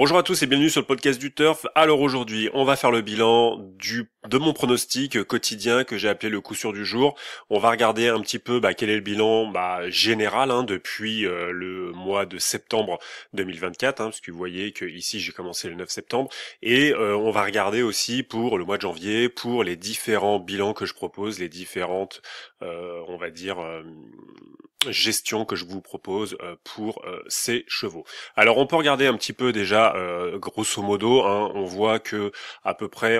Bonjour à tous et bienvenue sur le podcast du Turf. Alors aujourd'hui, on va faire le bilan de mon pronostic quotidien que j'ai appelé le coup sûr du jour. On va regarder un petit peu quel est le bilan général depuis le mois de septembre 2024, parce que vous voyez que ici j'ai commencé le 9 septembre, et on va regarder aussi pour le mois de janvier, pour les différents bilans que je propose, les différentes, on va dire, gestions que je vous propose pour ces chevaux. Alors on peut regarder un petit peu déjà grosso modo, on voit que à peu près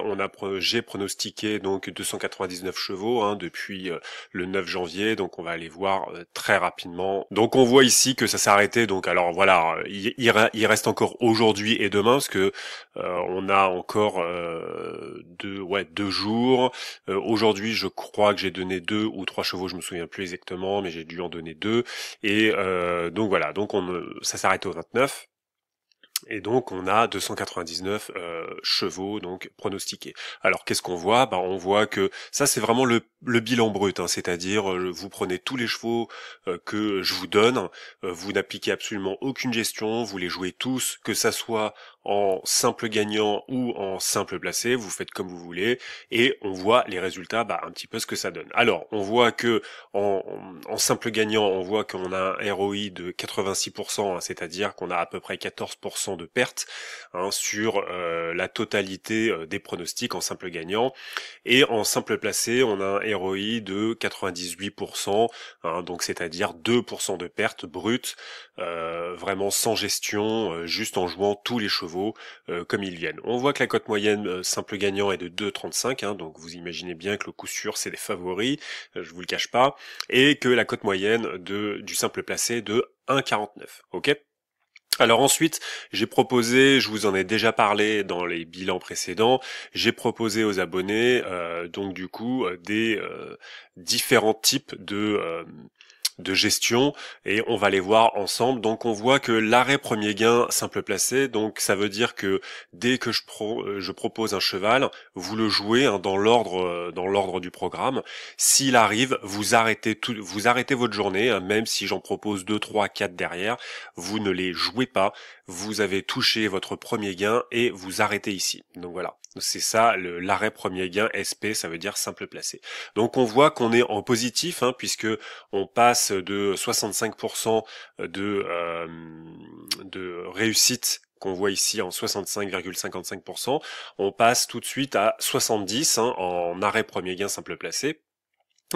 j'ai pronostiqué donc 299 chevaux depuis le 9 janvier, donc on va aller voir très rapidement. Donc on voit ici que ça s'est arrêté, donc alors voilà, il reste encore aujourd'hui et demain parce que on a encore deux jours. Aujourd'hui je crois que j'ai donné 2 ou 3 chevaux, je me souviens plus exactement, mais j'ai dû en donner 2 et donc voilà, donc ça s'arrête au 29. Et donc on a 299 chevaux donc pronostiqués. Alors qu'est-ce qu'on voit ? On voit que ça c'est vraiment le bilan brut, c'est-à-dire vous prenez tous les chevaux que je vous donne, vous n'appliquez absolument aucune gestion, vous les jouez tous, que ça soit en simple gagnant ou en simple placé, vous faites comme vous voulez, et on voit les résultats, un petit peu ce que ça donne. Alors on voit que en simple gagnant, on voit qu'on a un ROI de 86%, c'est-à-dire qu'on a à peu près 14% de perte sur la totalité des pronostics en simple gagnant, et en simple placé on a un ROI de 98%, donc c'est-à-dire 2% de perte brute, vraiment sans gestion, juste en jouant tous les chevaux comme ils viennent. On voit que la cote moyenne simple gagnant est de 2,35, donc vous imaginez bien que le coup sûr c'est des favoris, je vous le cache pas, et que la cote moyenne du simple placé est de 1,49. Ok. Alors ensuite, j'ai proposé, je vous en ai déjà parlé dans les bilans précédents, j'ai proposé aux abonnés donc du coup des différents types de gestion, et on va les voir ensemble. Donc on voit que l'arrêt premier gain simple placé, donc ça veut dire que dès que je propose un cheval, vous le jouez dans l'ordre du programme. S'il arrive, vous arrêtez votre journée, même si j'en propose 2, 3, 4 derrière, vous ne les jouez pas, vous avez touché votre premier gain et vous arrêtez ici. Donc voilà, c'est ça l'arrêt premier gain SP, ça veut dire simple placé. Donc on voit qu'on est en positif, puisque on passe de 65% de réussite qu'on voit ici en 65,55%, on passe tout de suite à 70 en arrêt premier gain simple placé.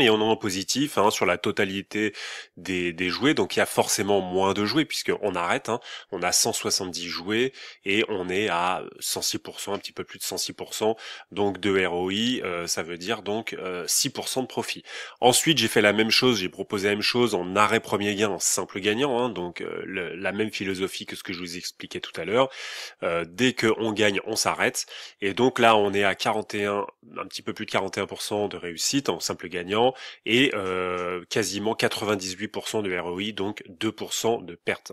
Et on est en positif sur la totalité des jouets, donc il y a forcément moins de jouets puisqu'on arrête, on a 170 jouets et on est à 106%, un petit peu plus de 106% donc de ROI, ça veut dire donc 6% de profit. Ensuite j'ai fait la même chose, j'ai proposé la même chose en arrêt premier gain en simple gagnant, donc la même philosophie que ce que je vous expliquais tout à l'heure. Dès qu'on gagne, on s'arrête, et donc là on est à 41, un petit peu plus de 41% de réussite en simple gagnant, et quasiment 98% de ROI, donc 2% de perte.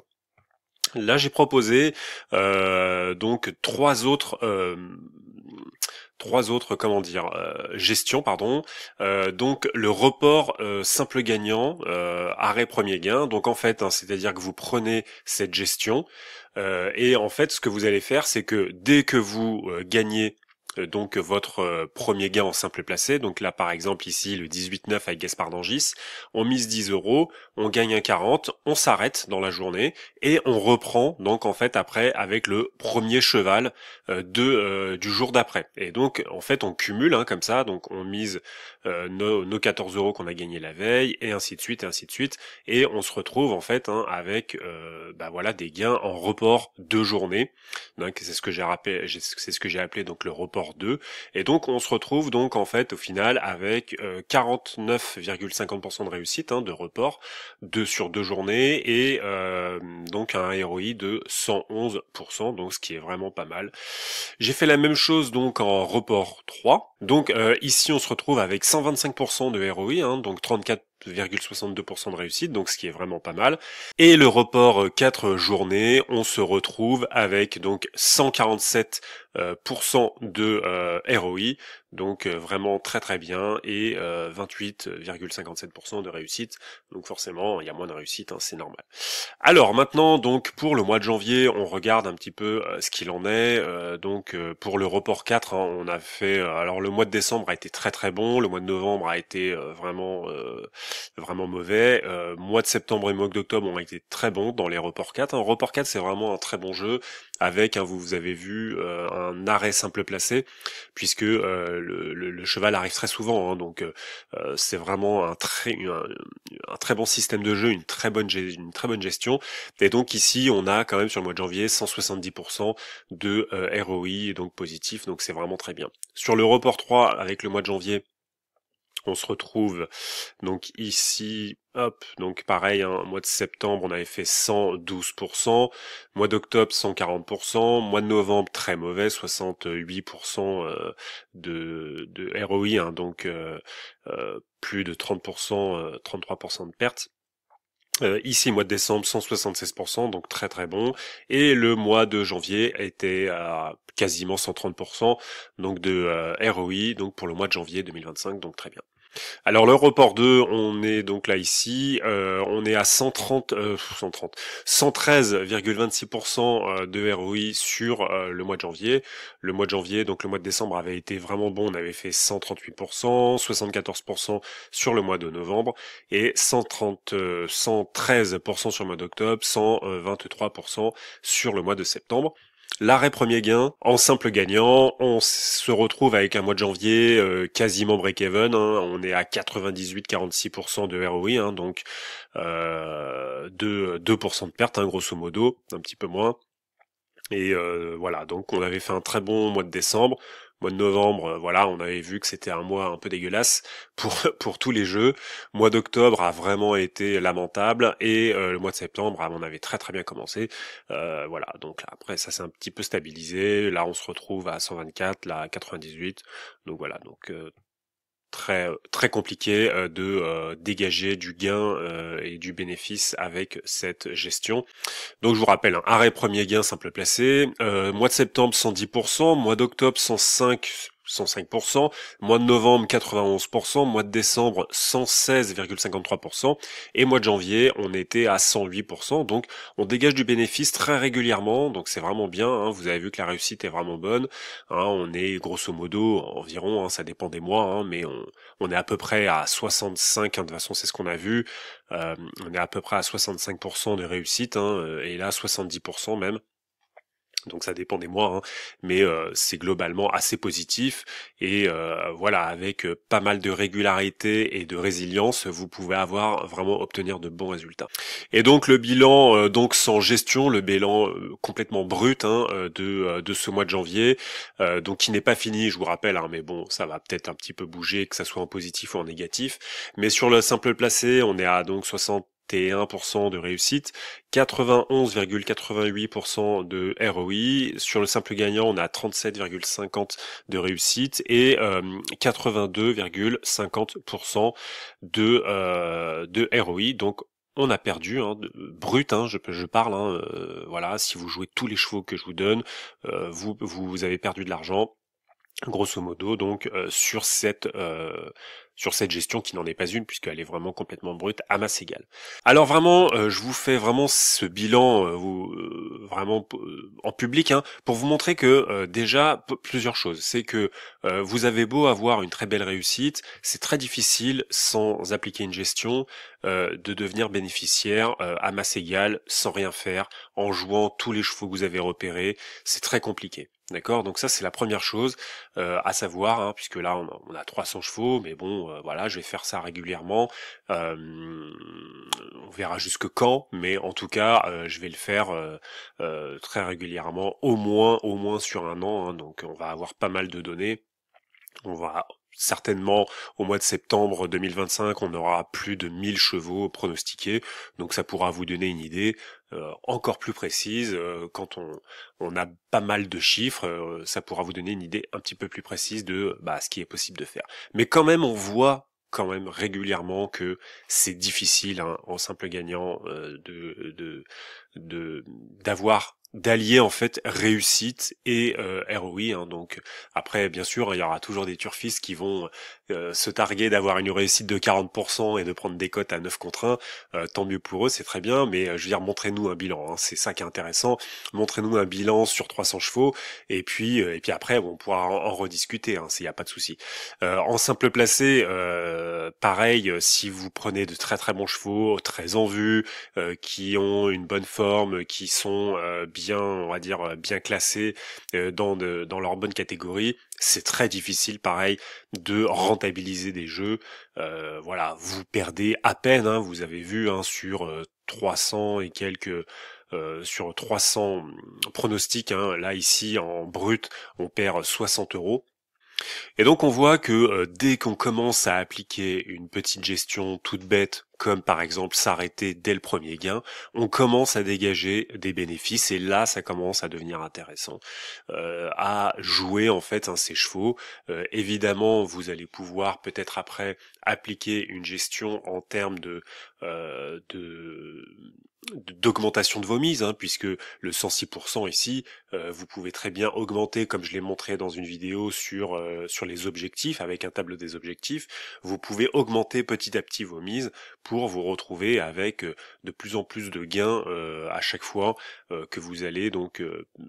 Là j'ai proposé donc trois autres gestions, pardon. Donc le report simple gagnant, arrêt premier gain. Donc en fait, c'est-à-dire que vous prenez cette gestion et en fait ce que vous allez faire, c'est que dès que vous gagnez donc votre premier gain en simple placé, donc là par exemple ici le 18-9 avec Gaspard d'Angis, on mise 10 euros, on gagne un 40, on s'arrête dans la journée et on reprend donc en fait après avec le premier cheval du jour d'après. Et donc en fait on cumule comme ça, donc on mise nos 14 euros qu'on a gagné la veille, et ainsi de suite et ainsi de suite, et on se retrouve en fait avec voilà des gains en report de journée. Donc c'est ce que j'ai appelé donc le report 2, et donc on se retrouve donc en fait au final avec 49,50% de réussite de report sur 2 journées, et donc un ROI de 111%, donc ce qui est vraiment pas mal. J'ai fait la même chose donc en report 3, donc ici on se retrouve avec 125% de ROI, donc 34,62% de réussite, donc ce qui est vraiment pas mal. Et le report 4 journées, on se retrouve avec donc 147% de ROI, Donc vraiment très très bien, et 28,57% de réussite, donc forcément il y a moins de réussite, hein, c'est normal. Alors maintenant, donc pour le mois de janvier, on regarde un petit peu ce qu'il en est. Pour le report 4, hein, on a fait. Alors le mois de décembre a été très très bon, le mois de novembre a été vraiment mauvais. Mois de septembre et mois d'octobre ont été très bons dans les reports 4. Un report 4, c'est vraiment un très bon jeu avec, hein, vous avez vu, un arrêt simple placé, puisque le cheval arrive très souvent, hein, donc c'est vraiment un très bon système de jeu, une très bonne gestion. Et donc ici, on a quand même sur le mois de janvier 170% de ROI, donc positif, donc c'est vraiment très bien. Sur le report 3, avec le mois de janvier, on se retrouve donc ici, hop, donc pareil, hein, mois de septembre, on avait fait 112%, mois d'octobre 140%, mois de novembre très mauvais, 68% de ROI, hein, donc plus de 30%, 33% de perte. Ici, mois de décembre, 176%, donc très très bon. Et le mois de janvier était à quasiment 130%, donc de ROI, donc pour le mois de janvier 2025, donc très bien. Alors le report 2, on est donc là ici, on est à 113,26% de ROI sur le mois de janvier. Le mois de janvier, donc le mois de décembre avait été vraiment bon, on avait fait 138%, 74% sur le mois de novembre et 113% sur le mois d'octobre, 123% sur le mois de septembre. L'arrêt premier gain, en simple gagnant, on se retrouve avec un mois de janvier quasiment break-even, hein, on est à 98-46% de ROI, hein, donc 2% de perte, hein, grosso modo, un petit peu moins. Et voilà, donc on avait fait un très bon mois de décembre. Mois de novembre, voilà, on avait vu que c'était un mois un peu dégueulasse pour pour tous les jeux. Mois d'octobre a vraiment été lamentable, et le mois de septembre, on avait très très bien commencé. Voilà, donc après ça s'est un petit peu stabilisé. Là, on se retrouve à 124, là à 98. Donc voilà, donc très compliqué de dégager du gain et du bénéfice avec cette gestion. Donc je vous rappelle, hein, arrêt premier gain simple placé, mois de septembre 110%, mois d'octobre 105%, mois de novembre 91%, mois de décembre 116,53%, et mois de janvier on était à 108%, donc on dégage du bénéfice très régulièrement, donc c'est vraiment bien, hein, vous avez vu que la réussite est vraiment bonne, hein, on est grosso modo environ, hein, ça dépend des mois, hein, mais on est à peu près à 65, hein, de toute façon c'est ce qu'on a vu, on est à peu près à 65% de réussite, hein, et là 70% même. Donc ça dépend des mois, hein, mais c'est globalement assez positif, et voilà, avec pas mal de régularité et de résilience, vous pouvez vraiment obtenir de bons résultats. Et donc le bilan, donc sans gestion, le bilan complètement brut, hein, de ce mois de janvier, donc qui n'est pas fini, je vous rappelle, hein, mais bon, ça va peut-être un petit peu bouger, que ça soit en positif ou en négatif. Mais sur le simple placé, on est à donc 61% de réussite, 91,88% de ROI. Sur le simple gagnant, on a 37,50 de réussite et 82,50% de ROI. Donc on a perdu, hein, brut, hein, je parle, hein, voilà, si vous jouez tous les chevaux que je vous donne, vous avez perdu de l'argent, grosso modo, donc sur cette gestion qui n'en est pas une, puisqu'elle est vraiment complètement brute, à masse égale. Alors vraiment, je vous fais vraiment ce bilan vraiment en public, hein, pour vous montrer que déjà plusieurs choses. C'est que vous avez beau avoir une très belle réussite, c'est très difficile sans appliquer une gestion de devenir bénéficiaire à masse égale, sans rien faire, en jouant tous les chevaux que vous avez repérés. C'est très compliqué. D'accord, donc ça c'est la première chose à savoir, hein, puisque là on a 300 chevaux, mais bon, voilà, je vais faire ça régulièrement. On verra jusque quand, mais en tout cas, je vais le faire très régulièrement, au moins sur un an. Hein, donc on va avoir pas mal de données. On va certainement, au mois de septembre 2025, on aura plus de 1000 chevaux pronostiqués, donc ça pourra vous donner une idée encore plus précise. Quand on a pas mal de chiffres, ça pourra vous donner une idée un petit peu plus précise de ce qui est possible de faire. Mais quand même, on voit quand même régulièrement que c'est difficile, hein, en simple gagnant d'avoir d'allier en fait réussite et ROI, hein. Donc après bien sûr il y aura toujours des turfistes qui vont se targuer d'avoir une réussite de 40% et de prendre des cotes à 9 contre 1, tant mieux pour eux, c'est très bien, mais je veux dire montrez-nous un bilan, hein. C'est ça qui est intéressant, montrez-nous un bilan sur 300 chevaux et puis après on pourra en rediscuter, hein, s'il n'y a pas de souci. En simple placé, pareil, si vous prenez de très très bons chevaux, très en vue, qui ont une bonne forme, qui sont bien, on va dire, bien classés dans leur bonne catégorie, c'est très difficile, pareil, de rentabiliser des jeux. Voilà, vous perdez à peine, hein, vous avez vu, hein, sur 300 et quelques... sur 300 pronostics, hein, là ici en brut, on perd 60 euros. Et donc on voit que dès qu'on commence à appliquer une petite gestion toute bête, comme par exemple s'arrêter dès le premier gain, on commence à dégager des bénéfices et là ça commence à devenir intéressant, à jouer en fait, hein, ces chevaux. Évidemment vous allez pouvoir peut-être après appliquer une gestion en termes d'augmentation de vos mises, hein, puisque le 106% ici, vous pouvez très bien augmenter, comme je l'ai montré dans une vidéo sur les objectifs, avec un tableau des objectifs, vous pouvez augmenter petit à petit vos mises pour vous retrouver avec de plus en plus de gains à chaque fois que vous allez donc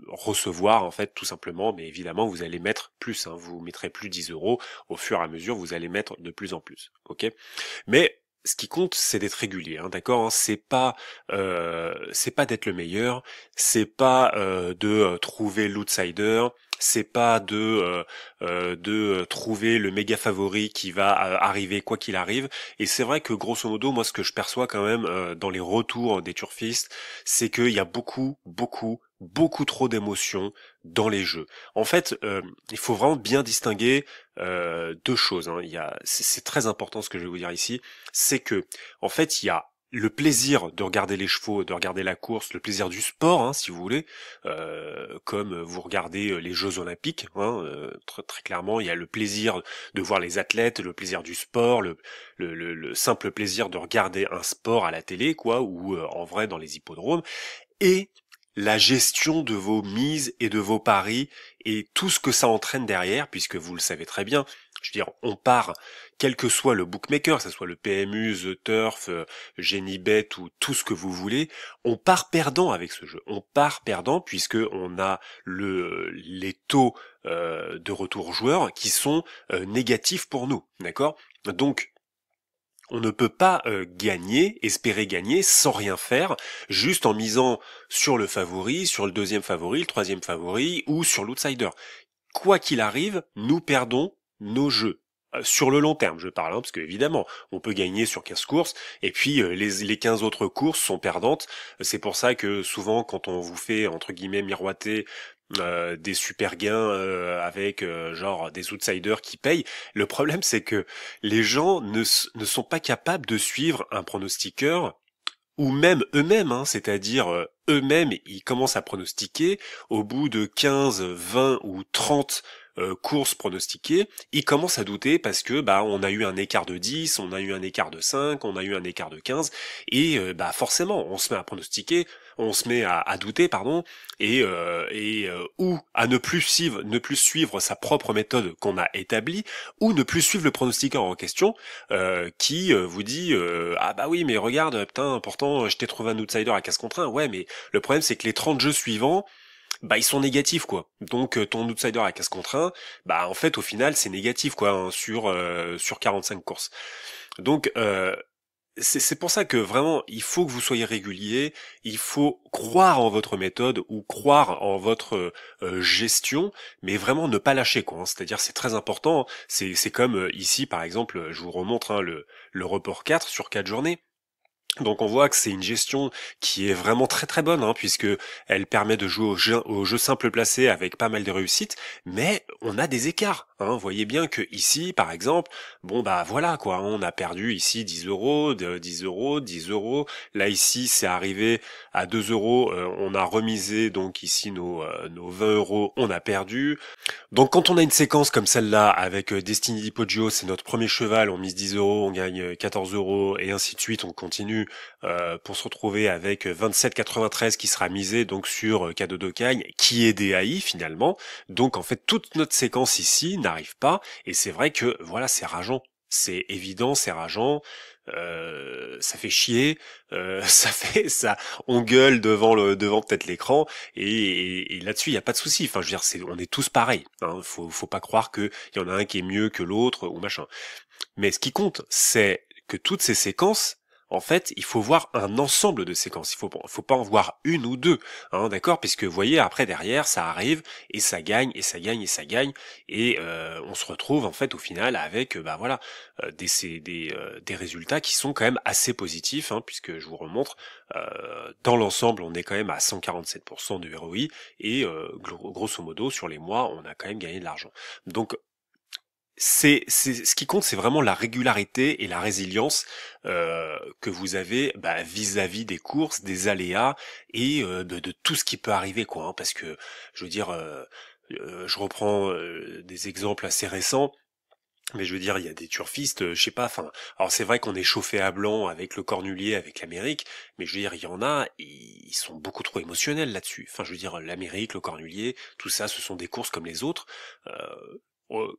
recevoir en fait tout simplement, mais évidemment vous allez mettre plus, hein, vous mettrez plus 10 euros, au fur et à mesure vous allez mettre de plus en plus, ok. Mais ce qui compte, c'est d'être régulier, hein, d'accord, hein, c'est pas d'être le meilleur, c'est pas de trouver l'outsider, c'est pas de trouver le méga favori qui va arriver quoi qu'il arrive. Et c'est vrai que grosso modo, moi, ce que je perçois quand même dans les retours des turfistes, c'est qu'il y a beaucoup trop d'émotions dans les jeux. En fait, il faut vraiment bien distinguer deux choses, hein. C'est très important ce que je vais vous dire ici, c'est que en fait il y a le plaisir de regarder les chevaux, de regarder la course, le plaisir du sport, hein, si vous voulez, comme vous regardez les Jeux Olympiques, hein, très clairement, il y a le plaisir de voir les athlètes, le plaisir du sport, le simple plaisir de regarder un sport à la télé, quoi, ou en vrai dans les hippodromes, et la gestion de vos mises et de vos paris et tout ce que ça entraîne derrière, puisque vous le savez très bien, je veux dire, on part, quel que soit le bookmaker, que ce soit le PMU, The Turf, Genibet ou tout ce que vous voulez, on part perdant avec ce jeu. On part perdant puisque on a les taux de retour joueurs qui sont négatifs pour nous, d'accord ? Donc, on ne peut pas espérer gagner sans rien faire, juste en misant sur le favori, sur le deuxième favori, le troisième favori ou sur l'outsider. Quoi qu'il arrive, nous perdons nos jeux. Sur le long terme, je parle, hein, parce que évidemment, on peut gagner sur 15 courses, et puis les 15 autres courses sont perdantes. C'est pour ça que souvent, quand on vous fait, entre guillemets, miroiter des super gains avec genre des outsiders qui payent. Le problème, c'est que les gens ne sont pas capables de suivre un pronostiqueur ou même eux-mêmes, hein, c'est-à-dire eux-mêmes, ils commencent à pronostiquer au bout de 15, 20 ou 30 courses pronostiquées, ils commencent à douter parce que on a eu un écart de 10, on a eu un écart de 5, on a eu un écart de 15 et forcément, on se met à pronostiquer, on se met à douter pardon et ou à ne plus suivre sa propre méthode qu'on a établie ou ne plus suivre le pronostiqueur en question qui vous dit ah bah oui mais regarde putain pourtant je t'ai trouvé un outsider à 15 contre 1. Ouais mais le problème c'est que les 30 jeux suivants ils sont négatifs quoi. Donc ton outsider à 15 contre 1, en fait au final c'est négatif quoi, hein, sur 45 courses. Donc c'est pour ça que vraiment il faut que vous soyez régulier, il faut croire en votre méthode ou croire en votre gestion, mais vraiment ne pas lâcher quoi, hein. C'est-à-dire c'est très important, c'est comme ici par exemple, je vous remontre hein, le report 4 sur 4 journées. Donc on voit que c'est une gestion qui est vraiment très très bonne, hein, puisque elle permet de jouer au jeu simple placé avec pas mal de réussites, mais on a des écarts, Vous voyez bien que ici, par exemple, bon bah voilà quoi, on a perdu ici 10 euros, 10 euros, 10 euros. Là ici, c'est arrivé à 2 euros, on a remisé donc ici nos 20 euros, on a perdu. Donc quand on a une séquence comme celle-là avec Destiny di Poggio, c'est notre premier cheval, on mise 10 euros, on gagne 14 euros et ainsi de suite, on continue pour se retrouver avec 27,93 qui sera misé donc sur Cadeau d'Ocagne, qui est DAI finalement. Donc en fait toute notre séquence ici n'arrive pas et c'est vrai que voilà c'est rageant. C'est évident, c'est rageant, ça fait chier, ça, on gueule devant peut-être l'écran et là-dessus il y a pas de souci. Enfin, je veux dire, on est tous pareils. Faut pas croire que il y en a un qui est mieux que l'autre ou machin. Mais ce qui compte, c'est que toutes ces séquences, en fait, il faut voir un ensemble de séquences. Il faut pas en voir une ou deux, d'accord? Puisque vous voyez, après derrière, ça arrive et ça gagne et ça gagne et ça gagne et on se retrouve en fait au final avec, bah voilà, des résultats qui sont quand même assez positifs, puisque je vous remontre, dans l'ensemble, on est quand même à 147% de ROI et grosso modo sur les mois, on a quand même gagné de l'argent. Donc c'est ce qui compte, c'est vraiment la régularité et la résilience que vous avez vis-à-vis des courses, des aléas et de tout ce qui peut arriver, quoi. Parce que je veux dire, je reprends des exemples assez récents. Mais je veux dire, il y a des turfistes, je sais pas, enfin, alors c'est vrai qu'on est chauffé à blanc avec le Cornulier, avec l'Amérique, mais je veux dire, il y en a, ils sont beaucoup trop émotionnels là-dessus. Enfin, je veux dire, l'Amérique, le Cornulier, tout ça, ce sont des courses comme les autres.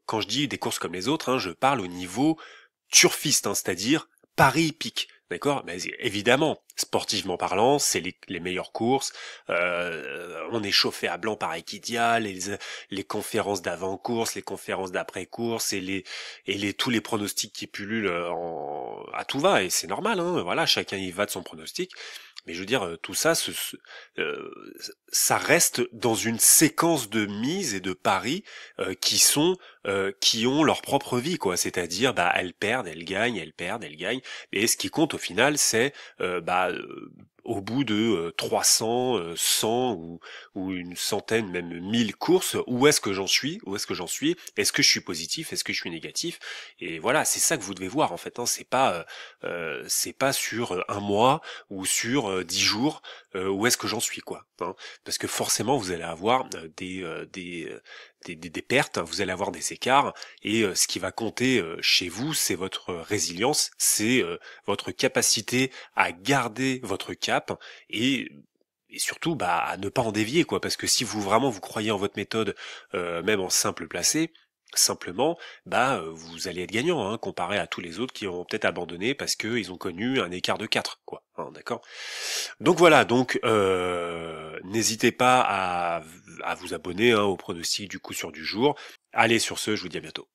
Quand je dis des courses comme les autres, je parle au niveau turfiste, c'est-à-dire Paris hippique. D'accord? Mais évidemment, sportivement parlant, c'est les meilleures courses. On est chauffé à blanc par Equidia, les conférences d'avant-course, les conférences d'après-course et tous les pronostics qui pullulent à tout va. Et c'est normal, voilà, chacun y va de son pronostic. Mais je veux dire, tout ça, ça reste dans une séquence de mises et de paris qui ont leur propre vie, quoi. C'est-à-dire, elles perdent, elles gagnent, elles perdent, elles gagnent. Et ce qui compte au final, c'est au bout de 300, 100 ou une centaine, même 1000 courses, où est-ce que j'en suis? Où est-ce que j'en suis? Est-ce que je suis positif? Est-ce que je suis négatif? Et voilà, c'est ça que vous devez voir en fait. C'est pas sur un mois ou sur 10 jours où est-ce que j'en suis, quoi. Parce que forcément, vous allez avoir des pertes, vous allez avoir des écarts, et ce qui va compter chez vous, c'est votre résilience, c'est votre capacité à garder votre cap et surtout à ne pas en dévier, quoi. Parce que si vous croyez en votre méthode, même en simple placé, simplement, vous allez être gagnant, comparé à tous les autres qui ont peut-être abandonné parce que ils ont connu un écart de 4, quoi. D'accord. Donc voilà, donc n'hésitez pas à vous abonner au pronostic du coup sur du jour. Allez, sur ce, je vous dis à bientôt.